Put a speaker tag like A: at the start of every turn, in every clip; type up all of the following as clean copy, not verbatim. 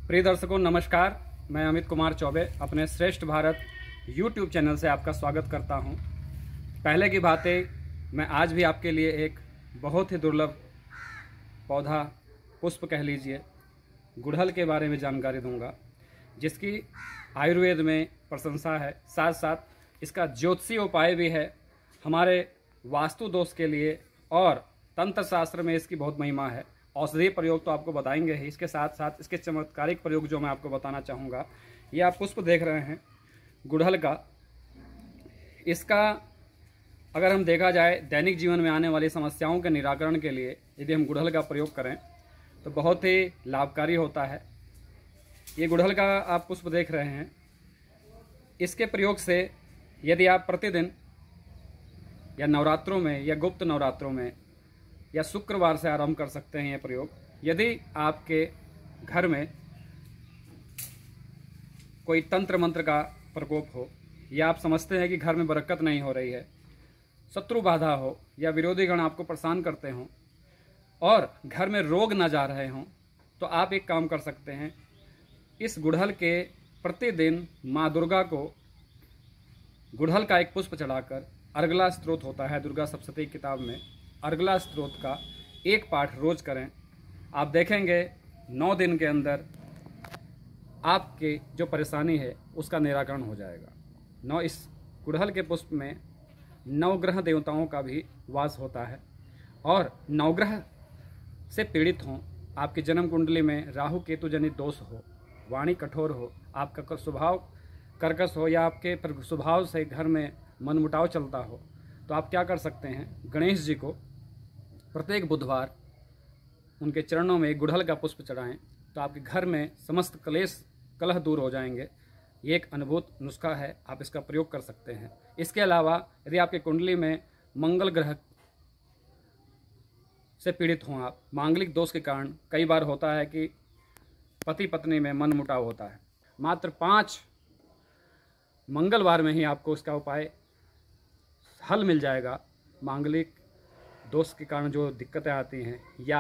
A: प्रिय दर्शकों नमस्कार, मैं अमित कुमार चौबे अपने श्रेष्ठ भारत YouTube चैनल से आपका स्वागत करता हूं। पहले की बातें मैं आज भी आपके लिए एक बहुत ही दुर्लभ पौधा पुष्प कह लीजिए गुड़हल के बारे में जानकारी दूंगा, जिसकी आयुर्वेद में प्रशंसा है, साथ साथ इसका ज्योतिषीय उपाय भी है हमारे वास्तु दोष के लिए, और तंत्र शास्त्र में इसकी बहुत महिमा है। औषधीय प्रयोग तो आपको बताएंगे ही, इसके साथ साथ इसके चमत्कारिक प्रयोग जो मैं आपको बताना चाहूँगा। ये आप पुष्प देख रहे हैं गुड़हल का। इसका अगर हम देखा जाए दैनिक जीवन में आने वाली समस्याओं के निराकरण के लिए यदि हम गुड़हल का प्रयोग करें तो बहुत ही लाभकारी होता है। ये गुड़हल का आप पुष्प देख रहे हैं। इसके प्रयोग से यदि आप प्रतिदिन या नवरात्रों में या गुप्त नवरात्रों में या शुक्रवार से आरंभ कर सकते हैं ये प्रयोग। यदि आपके घर में कोई तंत्र मंत्र का प्रकोप हो, या आप समझते हैं कि घर में बरकत नहीं हो रही है, शत्रु बाधा हो, या विरोधी गण आपको परेशान करते हों और घर में रोग न जा रहे हों, तो आप एक काम कर सकते हैं। इस गुड़हल के प्रतिदिन माँ दुर्गा को गुड़हल का एक पुष्प चढ़ाकर, अर्गला स्तोत्र होता है दुर्गा सप्तशती किताब में, अर्गला स्तोत्र का एक पाठ रोज करें। आप देखेंगे 9 दिन के अंदर आपके जो परेशानी है उसका निराकरण हो जाएगा। इस गुड़हल के पुष्प में नवग्रह देवताओं का भी वास होता है, और नवग्रह से पीड़ित हों, आपकी जन्म कुंडली में राहु केतु जनित दोष हो, वाणी कठोर हो, आपका स्वभाव कर्कश हो, या आपके स्वभाव से घर में मनमुटाव चलता हो, तो आप क्या कर सकते हैं, गणेश जी को प्रत्येक बुधवार उनके चरणों में गुड़हल का पुष्प चढ़ाएं, तो आपके घर में समस्त कलेश कलह दूर हो जाएंगे। ये एक अद्भुत नुस्खा है, आप इसका प्रयोग कर सकते हैं। इसके अलावा यदि आपके कुंडली में मंगल ग्रह से पीड़ित हों आप, मांगलिक दोष के कारण कई बार होता है कि पति पत्नी में मनमुटाव होता है, मात्र 5 मंगलवार में ही आपको इसका उपाय हल मिल जाएगा। मांगलिक दोष के कारण जो दिक्कतें आती हैं, या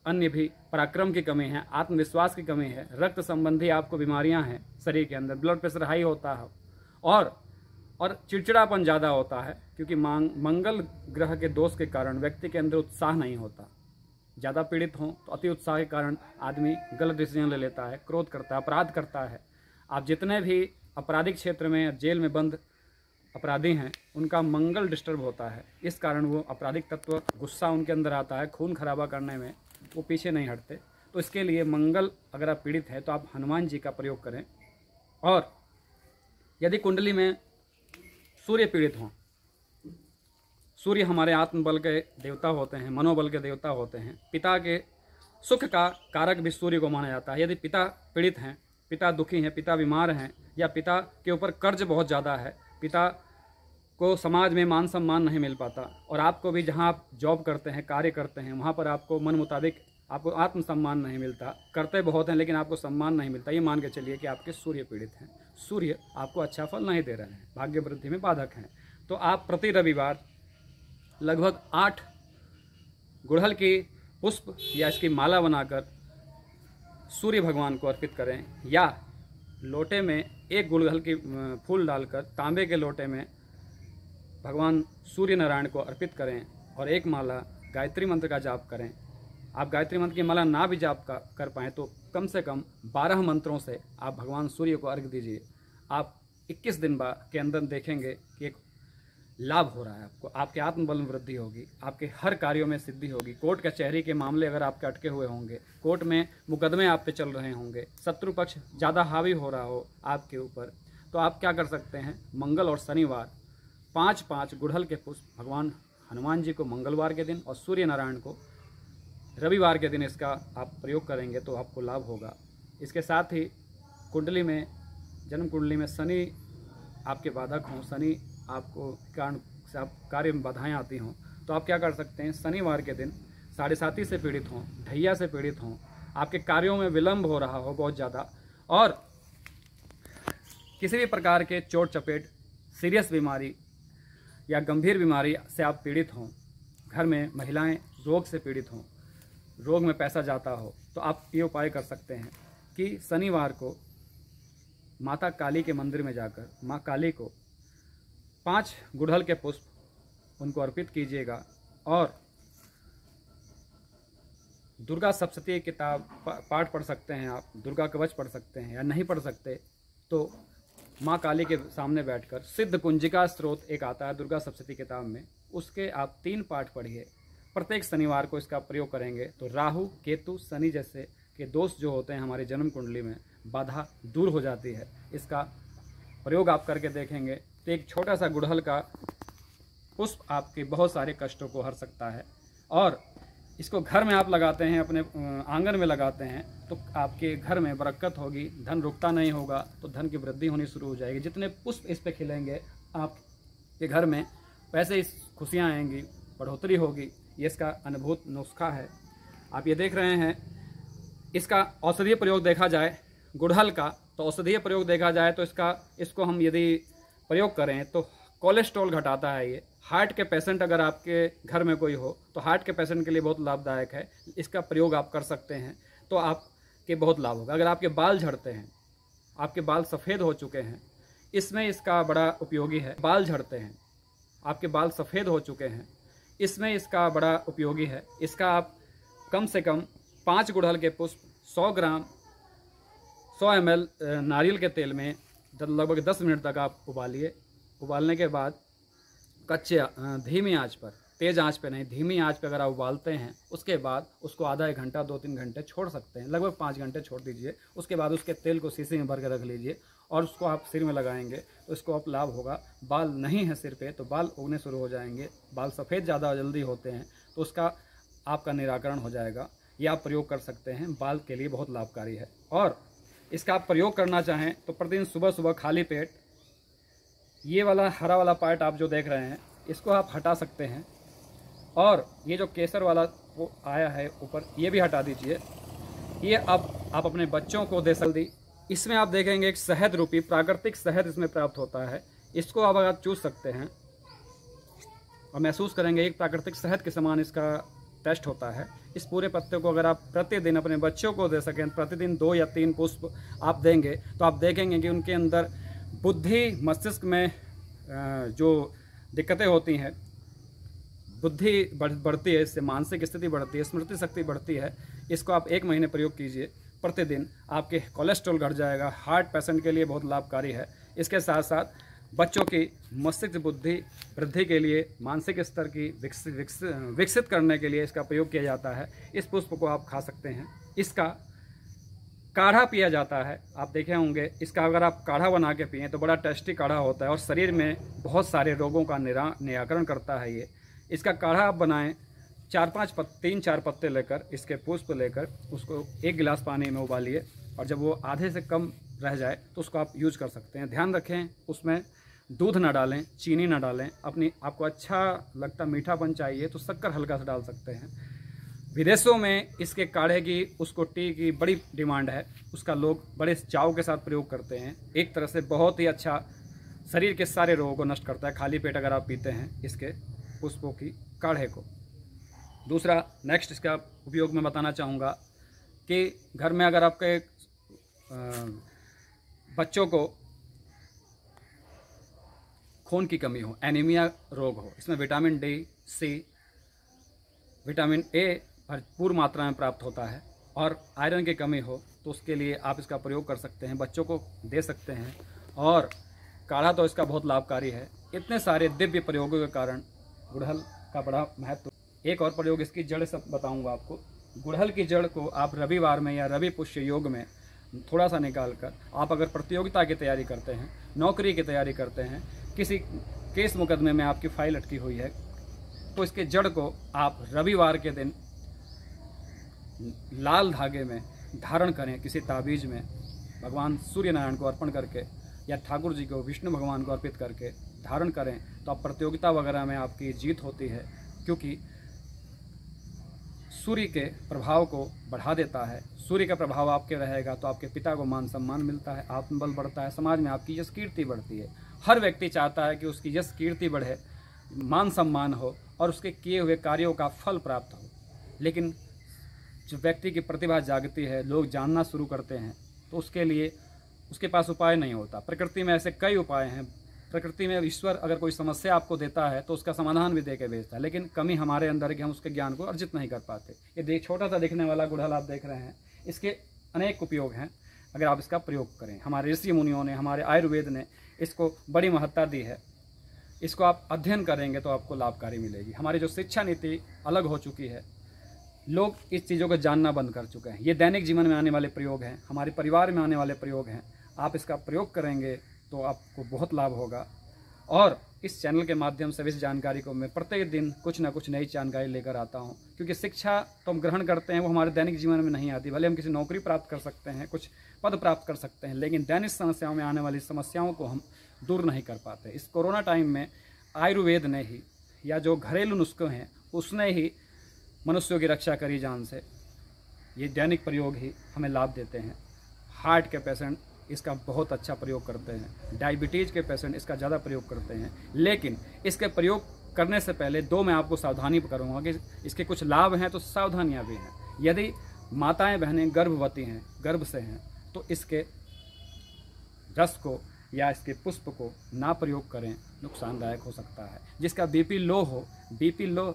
A: अन्य भी पराक्रम की कमी है, आत्मविश्वास की कमी है, रक्त संबंधी आपको बीमारियां हैं, शरीर के अंदर ब्लड प्रेशर हाई होता है, और चिड़चिड़ापन ज़्यादा होता है, क्योंकि मंगल ग्रह के दोष के कारण व्यक्ति के अंदर उत्साह नहीं होता। ज़्यादा पीड़ित हों तो अति उत्साह के कारण आदमी गलत डिसीजन ले लेता है, क्रोध करता है, अपराध करता है। आप जितने भी आपराधिक क्षेत्र में जेल में बंद अपराधी हैं, उनका मंगल डिस्टर्ब होता है, इस कारण वो आपराधिक तत्व गुस्सा उनके अंदर आता है, खून खराबा करने में वो पीछे नहीं हटते। तो इसके लिए मंगल अगर आप पीड़ित हैं तो आप हनुमान जी का प्रयोग करें। और यदि कुंडली में सूर्य पीड़ित हों, सूर्य हमारे आत्मबल के देवता होते हैं, मनोबल के देवता होते हैं, पिता के सुख का कारक भी सूर्य को माना जाता है। यदि पिता पीड़ित हैं, पिता दुखी हैं, पिता बीमार हैं, या पिता के ऊपर कर्ज बहुत ज़्यादा है, पिता को समाज में मान सम्मान नहीं मिल पाता, और आपको भी जहां आप जॉब करते हैं, कार्य करते हैं, वहां पर आपको मन मुताबिक आपको आत्मसम्मान नहीं मिलता, करते बहुत हैं लेकिन आपको सम्मान नहीं मिलता, ये मान के चलिए कि आपके सूर्य पीड़ित हैं, सूर्य आपको अच्छा फल नहीं दे रहे हैं, भाग्य वृद्धि में बाधक हैं। तो आप प्रति रविवार लगभग 8 गुड़हल की पुष्प या इसकी माला बनाकर सूर्य भगवान को अर्पित करें, या लोटे में एक गुड़हल की फूल डालकर तांबे के लोटे में भगवान सूर्य नारायण को अर्पित करें, और एक माला गायत्री मंत्र का जाप करें। आप गायत्री मंत्र की माला ना भी जाप कर पाएँ तो कम से कम 12 मंत्रों से आप भगवान सूर्य को अर्घ दीजिए। आप 21 दिन के अंदर देखेंगे कि एक लाभ हो रहा है आपको, आपके आत्मबल में वृद्धि होगी, आपके हर कार्यों में सिद्धि होगी। कोर्ट कचहरी के मामले अगर आपके अटके हुए होंगे, कोर्ट में मुकदमे आप पे चल रहे होंगे, शत्रु पक्ष ज़्यादा हावी हो रहा हो आपके ऊपर, तो आप क्या कर सकते हैं, मंगल और शनिवार 5-5 गुड़हल के पुष्प भगवान हनुमान जी को मंगलवार के दिन और सूर्य नारायण को रविवार के दिन इसका आप प्रयोग करेंगे तो आपको लाभ होगा। इसके साथ ही कुंडली में, जन्म कुंडली में शनि आपके बाधक हों, शनि आपको कारण से आप कार्य में बाधाएं आती हों, तो आप क्या कर सकते हैं, शनिवार के दिन 7:30 से पीड़ित हों, ढैया से पीड़ित हों, आपके कार्यों में विलंब हो रहा हो बहुत ज़्यादा, और किसी भी प्रकार के चोट चपेट, सीरियस बीमारी या गंभीर बीमारी से आप पीड़ित हों, घर में महिलाएं रोग से पीड़ित हों, रोग में पैसा जाता हो, तो आप ये उपाय कर सकते हैं। कि शनिवार को माता काली के मंदिर में जाकर माँ काली को 5 गुड़हल के पुष्प उनको अर्पित कीजिएगा और दुर्गा सप्तशती किताब पाठ पढ़ सकते हैं आप, दुर्गा कवच पढ़ सकते हैं, या नहीं पढ़ सकते तो माँ काली के सामने बैठकर सिद्ध कुंजिका स्त्रोत एक आता है दुर्गा सप्तशती किताब में, उसके आप 3 पाठ पढ़िए। प्रत्येक शनिवार को इसका प्रयोग करेंगे तो राहु केतु शनि जैसे के दोष जो होते हैं हमारी जन्म कुंडली में, बाधा दूर हो जाती है। इसका प्रयोग आप करके देखेंगे तो एक छोटा सा गुड़हल का पुष्प आपके बहुत सारे कष्टों को हर सकता है। और इसको घर में आप लगाते हैं, अपने आंगन में लगाते हैं तो आपके घर में बरकत होगी, धन रुकता नहीं होगा तो धन की वृद्धि होनी शुरू हो जाएगी। जितने पुष्प इस पे खिलेंगे आपके घर में वैसे ही खुशियाँ आएंगी, बढ़ोतरी होगी। ये इसका अनुभूत नुस्खा है। आप ये देख रहे हैं, इसका औषधीय प्रयोग देखा जाए गुड़हल का, तो औषधीय प्रयोग देखा जाए तो इसको हम यदि प्रयोग करें तो कोलेस्ट्रॉल घटाता है। ये हार्ट के पेशेंट अगर आपके घर में कोई हो तो हार्ट के पेशेंट के लिए बहुत लाभदायक है। इसका प्रयोग आप कर सकते हैं तो आपके बहुत लाभ होगा। अगर आपके बाल झड़ते हैं, आपके बाल सफ़ेद हो चुके हैं, इसमें इसका बड़ा उपयोगी है। बाल झड़ते हैं, आपके बाल सफ़ेद हो चुके हैं, इसमें इसका बड़ा उपयोगी है। इसका आप कम से कम 5 गुड़हल के पुष्प 100 ग्राम 100 ml नारियल के तेल में लगभग 10 मिनट तक आप उबालिए। उबालने के बाद कच्चे धीमी आंच पर, तेज़ आंच पे नहीं, धीमी आंच पे अगर आप उबालते हैं उसके बाद उसको आधा 1 घंटा 2-3 घंटे छोड़ सकते हैं, लगभग 5 घंटे छोड़ दीजिए। उसके बाद उसके तेल को शीशी में भर के रख लीजिए और उसको आप सिर में लगाएंगे तो इसको आप लाभ होगा। बाल नहीं है सिर पे तो बाल उगने शुरू हो जाएंगे, बाल सफ़ेद ज़्यादा जल्दी होते हैं तो उसका आपका निराकरण हो जाएगा। ये आप प्रयोग कर सकते हैं, बाल के लिए बहुत लाभकारी है। और इसका आप प्रयोग करना चाहें तो प्रतिदिन सुबह सुबह खाली पेट ये वाला हरा वाला पार्ट आप जो देख रहे हैं इसको आप हटा सकते हैं। और ये जो केसर वाला वो आया है ऊपर, ये भी हटा दीजिए। ये अब आप अपने बच्चों को दे सकते। इसमें आप देखेंगे एक शहद रूपी प्राकृतिक शहद इसमें प्राप्त होता है। इसको आप अगर चूस सकते हैं और महसूस करेंगे एक प्राकृतिक शहद के समान इसका टेस्ट होता है। इस पूरे पत्ते को अगर आप प्रतिदिन अपने बच्चों को दे सकें, प्रतिदिन 2 या 3 पुष्प आप देंगे तो आप देखेंगे कि उनके अंदर बुद्धि, मस्तिष्क में जो दिक्कतें होती हैं, बुद्धि बढ़ती है, इससे मानसिक स्थिति बढ़ती है, स्मृति शक्ति बढ़ती है। इसको आप 1 महीने प्रयोग कीजिए प्रतिदिन, आपके कोलेस्ट्रॉल घट जाएगा। हार्ट पेशेंट के लिए बहुत लाभकारी है। इसके साथ साथ बच्चों की मस्तिष्क बुद्धि वृद्धि के लिए, मानसिक स्तर की विकसित करने के लिए इसका प्रयोग किया जाता है। इस पुष्प को आप खा सकते हैं। इसका काढ़ा पिया जाता है, आप देखे होंगे। इसका अगर आप काढ़ा बना के पिएँ तो बड़ा टेस्टी काढ़ा होता है और शरीर में बहुत सारे रोगों का निराकरण करता है ये। इसका काढ़ा आप बनाएं, 3-4 पत्ते लेकर, इसके पुष्प लेकर उसको 1 गिलास पानी में उबालिए और जब वो आधे से कम रह जाए तो उसको आप यूज कर सकते हैं। ध्यान रखें उसमें दूध ना डालें, चीनी ना डालें। आपको अच्छा लगता मीठापन चाहिए तो शक्कर हल्का सा डाल सकते हैं। विदेशों में इसके काढ़े की, उसको टी की बड़ी डिमांड है, उसका लोग बड़े चाव के साथ प्रयोग करते हैं। एक तरह से बहुत ही अच्छा शरीर के सारे रोगों को नष्ट करता है खाली पेट अगर आप पीते हैं इसके पुष्पों की काढ़े को। दूसरा नेक्स्ट इसका उपयोग मैं बताना चाहूँगा कि घर में अगर आपके बच्चों को खून की कमी हो, एनीमिया रोग हो, इसमें vitamin D, C, vitamin A भरपूर मात्रा में प्राप्त होता है और आयरन की कमी हो तो उसके लिए आप इसका प्रयोग कर सकते हैं, बच्चों को दे सकते हैं। और काढ़ा तो इसका बहुत लाभकारी है। इतने सारे दिव्य प्रयोगों के कारण गुड़हल का बड़ा महत्व। एक और प्रयोग इसकी जड़ सब बताऊंगा आपको। गुड़हल की जड़ को आप रविवार में या रवि पुष्य योग में थोड़ा सा निकाल कर, आप अगर प्रतियोगिता की तैयारी करते हैं, नौकरी की तैयारी करते हैं, किसी केस मुकदमे में आपकी फाइल अटकी हुई है, तो इसके जड़ को आप रविवार के दिन लाल धागे में धारण करें, किसी ताबीज़ में भगवान सूर्य नारायण को अर्पण करके या ठाकुर जी को, विष्णु भगवान को अर्पित करके धारण करें तो आप प्रतियोगिता वगैरह में आपकी जीत होती है, क्योंकि सूर्य के प्रभाव को बढ़ा देता है। सूर्य का प्रभाव आपके रहेगा तो आपके पिता को मान सम्मान मिलता है, आत्मबल बढ़ता है, समाज में आपकी यश कीर्ति बढ़ती है। हर व्यक्ति चाहता है कि उसकी यश कीर्ति बढ़े, मान सम्मान हो और उसके किए हुए कार्यों का फल प्राप्त हो। लेकिन जो व्यक्ति की प्रतिभा जागती है, लोग जानना शुरू करते हैं तो उसके लिए उसके पास उपाय नहीं होता। प्रकृति में ऐसे कई उपाय हैं। प्रकृति में ईश्वर अगर कोई समस्या आपको देता है तो उसका समाधान भी दे के भेजता है, लेकिन कमी हमारे अंदर है कि हम उसके ज्ञान को अर्जित नहीं कर पाते। ये छोटा सा दिखने वाला गुड़हल आप देख रहे हैं, इसके अनेक उपयोग हैं अगर आप इसका प्रयोग करें। हमारे ऋषि मुनियों ने, हमारे आयुर्वेद ने इसको बड़ी महत्ता दी है। इसको आप अध्ययन करेंगे तो आपको लाभकारी मिलेगी। हमारी जो शिक्षा नीति अलग हो चुकी है, लोग इस चीज़ों को जानना बंद कर चुके हैं। ये दैनिक जीवन में आने वाले प्रयोग हैं, हमारे परिवार में आने वाले प्रयोग हैं। आप इसका प्रयोग करेंगे तो आपको बहुत लाभ होगा। और इस चैनल के माध्यम से इस जानकारी को मैं प्रत्येक दिन कुछ ना कुछ नई जानकारी लेकर आता हूँ, क्योंकि शिक्षा तो हम ग्रहण करते हैं, वो हमारे दैनिक जीवन में नहीं आती। भले हम किसी नौकरी प्राप्त कर सकते हैं, कुछ पद प्राप्त कर सकते हैं, लेकिन दैनिक समस्याओं में आने वाली समस्याओं को हम दूर नहीं कर पाते। इस कोरोना टाइम में आयुर्वेद ने ही, या जो घरेलू नुस्खे हैं उसने ही मनुष्यों की रक्षा करी जान से। ये दैनिक प्रयोग ही हमें लाभ देते हैं। हार्ट के पेशेंट इसका बहुत अच्छा प्रयोग करते हैं, डायबिटीज़ के पेशेंट इसका ज़्यादा प्रयोग करते हैं। लेकिन इसके प्रयोग करने से पहले दो मैं आपको सावधानी करूँगा कि इसके कुछ लाभ हैं तो सावधानियाँ भी हैं। यदि माताएं बहनें गर्भवती हैं, गर्भ से हैं, तो इसके रस को या इसके पुष्प को ना प्रयोग करें, नुकसानदायक हो सकता है। जिसका बीपी लो हो, बीपी लो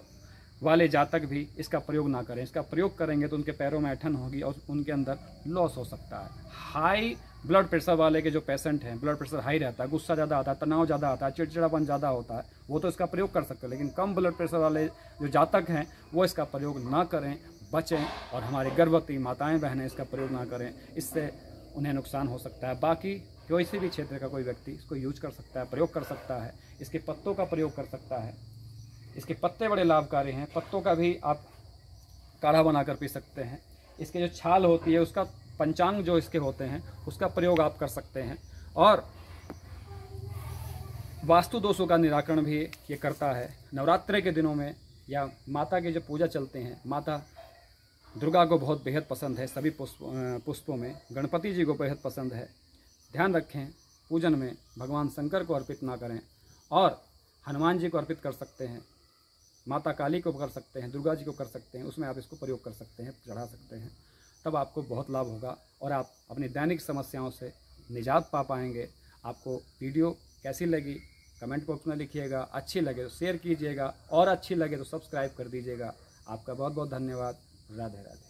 A: वाले जातक भी इसका प्रयोग ना करें। इसका प्रयोग करेंगे तो उनके पैरों में ऐंठन होगी और उनके अंदर लॉस हो सकता है। हाई ब्लड प्रेशर वाले के जो पेशेंट हैं, ब्लड प्रेशर हाई रहता है, गुस्सा ज़्यादा आता है, तनाव ज़्यादा आता है, चिड़चिड़ापन ज़्यादा होता है, वो तो इसका प्रयोग कर सकते हैं। लेकिन कम ब्लड प्रेशर वाले जो जातक हैं वो इसका प्रयोग ना करें, बचें। और हमारी गर्भवती माताएँ बहनें इसका प्रयोग ना करें, इससे उन्हें नुकसान हो सकता है। बाकी किसी भी क्षेत्र का कोई व्यक्ति इसको यूज कर सकता है, प्रयोग कर सकता है। इसके पत्तों का प्रयोग कर सकता है। इसके पत्ते बड़े लाभकारी हैं, पत्तों का भी आप काढ़ा बनाकर पी सकते हैं। इसके जो छाल होती है, उसका पंचांग जो इसके होते हैं उसका प्रयोग आप कर सकते हैं। और वास्तु दोषों का निराकरण भी ये करता है। नवरात्रि के दिनों में या माता की जो पूजा चलते हैं, माता दुर्गा को बहुत बेहद पसंद है सभी पुष्पों में, गणपति जी को बेहद पसंद है। ध्यान रखें, पूजन में भगवान शंकर को अर्पित ना करें, और हनुमान जी को अर्पित कर सकते हैं, माता काली को कर सकते हैं, दुर्गा जी को कर सकते हैं। उसमें आप इसको प्रयोग कर सकते हैं, चढ़ा सकते हैं, तब आपको बहुत लाभ होगा और आप अपनी दैनिक समस्याओं से निजात पा पाएंगे। आपको वीडियो कैसी लगी कमेंट बॉक्स में लिखिएगा। अच्छी लगे तो शेयर कीजिएगा और अच्छी लगे तो सब्सक्राइब कर दीजिएगा। आपका बहुत बहुत धन्यवाद। राधे राधे।